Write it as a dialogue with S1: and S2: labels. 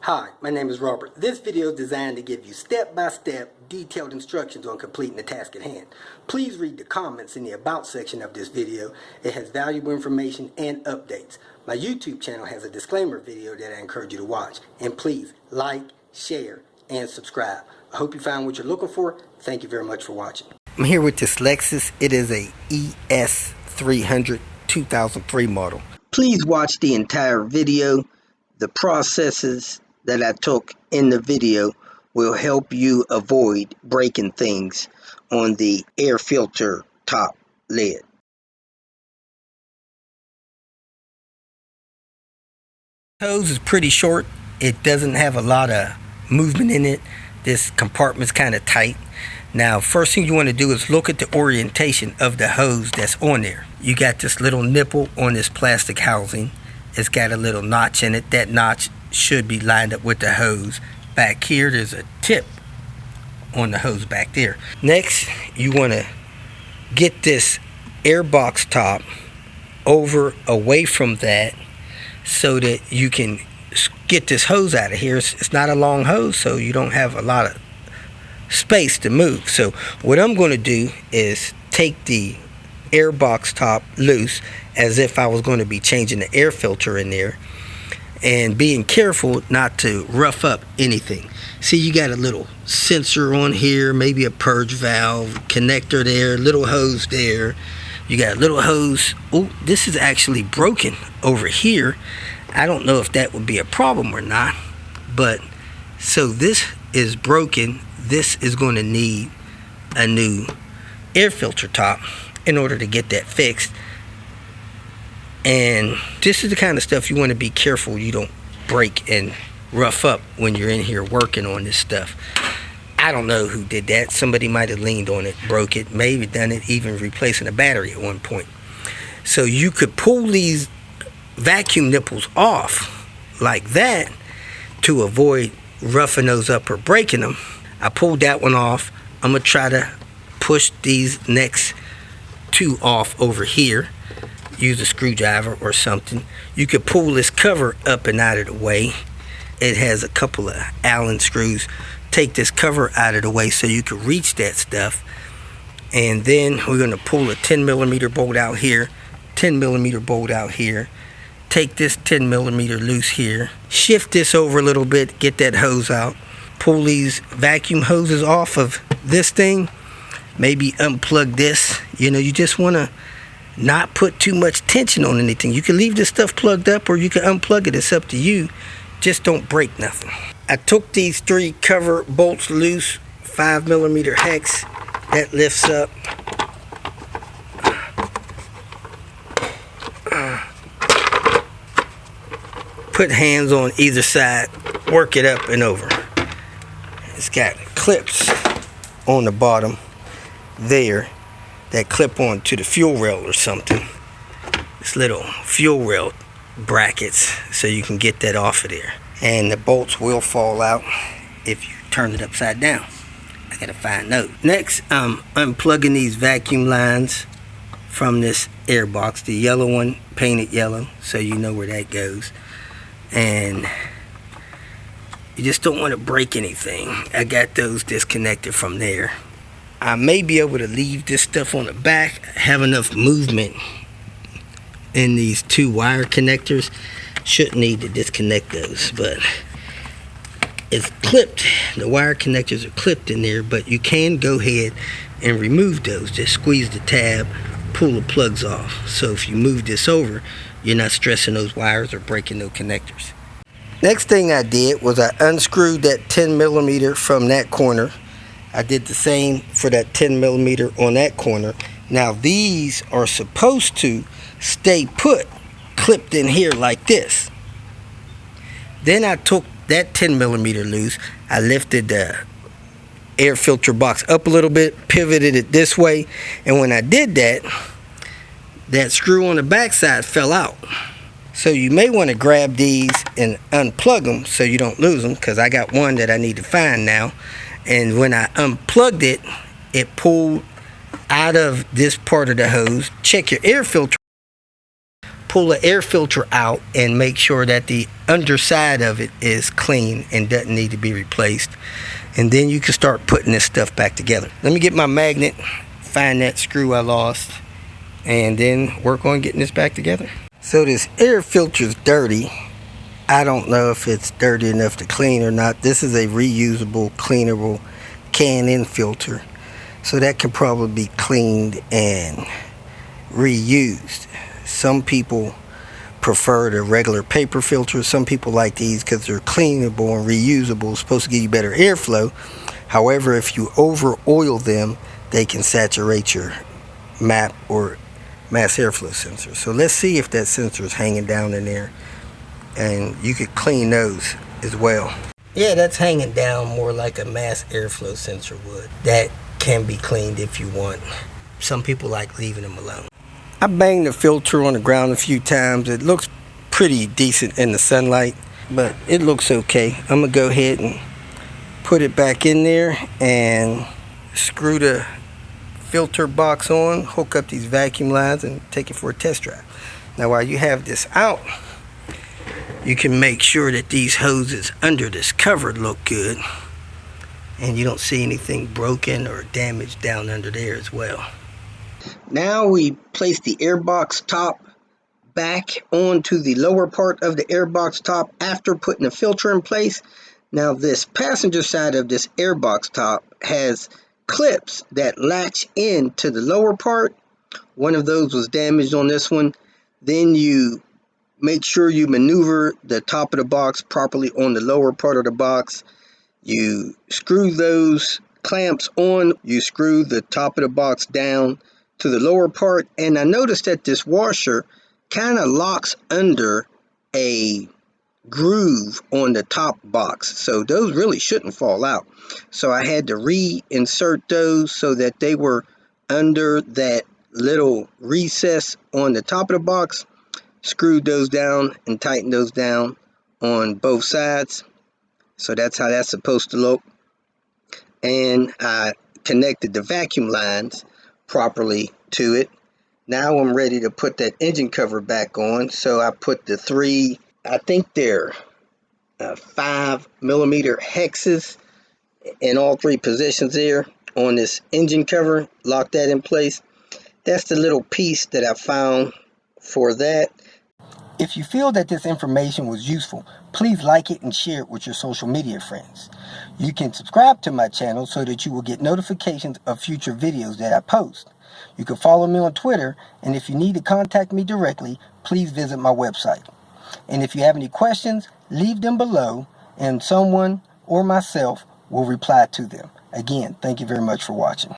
S1: Hi, my name is Robert. This video is designed to give you step-by-step detailed instructions on completing the task at hand. Please read the comments in the About section of this video. It has valuable information and updates. My YouTube channel has a disclaimer video that I encourage you to watch. And please like, share, and subscribe. I hope you found what you're looking for. Thank you very much for watching. I'm here with this Lexus. It is a ES300 2003 model. Please watch the entire video. The processes that I took in the video will help you avoid breaking things on the air filter top lid. The hose is pretty short. It doesn't have a lot of movement in it. This compartment's kind of tight. Now, first thing you want to do is look at the orientation of the hose that's on there. You got this little nipple on this plastic housing. It's got a little notch in it. That notch should be lined up with the hose. Back here, there's a tip on the hose back there. Next, you want to get this air box top away from that so that you can get this hose out of here. It's not a long hose, so you don't have a lot of space to move. So what I'm going to do is take the air box top loose as if I was going to be changing the air filter in there, and being careful not to rough up anything. See, you got a little sensor on here, maybe a purge valve, connector there, little hose there. You got a little hose. Oh, this is actually broken over here. I don't know if that would be a problem or not, but so this is broken. This is going to need a new air filter top in order to get that fixed. And this is the kind of stuff you want to be careful you don't break and rough up when you're in here working on this stuff. I don't know who did that. Somebody might have leaned on it, broke it, maybe done it even replacing a battery at one point. So you could pull these vacuum nipples off like that to avoid roughing those up or breaking them. I pulled that one off. I'm going to try to push these next two off over here. Use a screwdriver or something. You could pull this cover up and out of the way. It has a couple of Allen screws. Take this cover out of the way so you can reach that stuff. And then we're going to pull a 10mm bolt out here, 10mm bolt out here. Take this 10mm loose here. Shift this over a little bit, get that hose out. Pull these vacuum hoses off of this thing. Maybe unplug this. You know, you just want to not put too much tension on anything. You can leave this stuff plugged up or you can unplug it. It's up to you. Just don't break nothing. I took these three cover bolts loose, 5mm hex. That lifts up. Put hands on either side, work it up and over. It's got clips on the bottom there that clip on to the fuel rail or something. This little fuel rail brackets, so you can get that off of there. And the bolts will fall out if you turn it upside down. I gotta find those. Next, I'm unplugging these vacuum lines from this air box. The yellow one, painted yellow, so you know where that goes. And you just don't want to break anything. I got those disconnected from there. I may be able to leave this stuff on the back, have enough movement in these two wire connectors. Shouldn't need to disconnect those, but it's clipped. The wire connectors are clipped in there, but you can go ahead and remove those. Just squeeze the tab, pull the plugs off. So if you move this over, you're not stressing those wires or breaking those connectors. Next thing I did was I unscrewed that 10mm from that corner. I did the same for that 10mm on that corner. Now these are supposed to stay put, clipped in here like this. Then I took that 10mm loose. I lifted the air filter box up a little bit, pivoted it this way, and when I did that, that screw on the back side fell out. So you may want to grab these and unplug them so you don't lose them, because I got one that I need to find now. And when I unplugged it, it pulled out of this part of the hose. Check your air filter. pull the air filter out and make sure that the underside of it is clean and doesn't need to be replaced. And then you can start putting this stuff back together. Let me get my magnet, find that screw I lost, and then work on getting this back together. So this air filter is dirty. I don't know if it's dirty enough to clean or not. This is a reusable, cleanable can-in filter, so that can probably be cleaned and reused. Some people prefer the regular paper filters. Some people like these because they're cleanable and reusable. It's supposed to give you better airflow. However, if you over oil them, they can saturate your MAP or mass airflow sensor. So let's see if that sensor is hanging down in there, and you could clean those as well. Yeah, that's hanging down more like a mass airflow sensor would. That can be cleaned if you want. Some people like leaving them alone. I banged the filter on the ground a few times. It looks pretty decent in the sunlight, but it looks okay. I'm gonna go ahead and put it back in there and screw the filter box on, hook up these vacuum lines, and take it for a test drive. Now while you have this out, you can make sure that these hoses under this cover look good and you don't see anything broken or damaged down under there as well. Now we place the airbox top back onto the lower part of the airbox top after putting the filter in place. Now this passenger side of this airbox top has clips that latch into the lower part. One of those was damaged on this one. Then you make sure you maneuver the top of the box properly on the lower part of the box. You screw those clamps on. You screw the top of the box down to the lower part, and I noticed that this washer kind of locks under a groove on the top box, so those really shouldn't fall out. So I had to reinsert those so that they were under that little recess on the top of the box. Screwed those down and tightened those down on both sides. So that's how that's supposed to look. And I connected the vacuum lines properly to it. Now I'm ready to put that engine cover back on. So I put the three, I think they're 5mm hexes in all three positions there on this engine cover. Lock that in place. That's the little piece that I found for that. If you feel that this information was useful, please like it and share it with your social media friends. You can subscribe to my channel so that you will get notifications of future videos that I post. You can follow me on Twitter, and if you need to contact me directly, please visit my website. And if you have any questions, leave them below, and someone or myself will reply to them. Again, thank you very much for watching.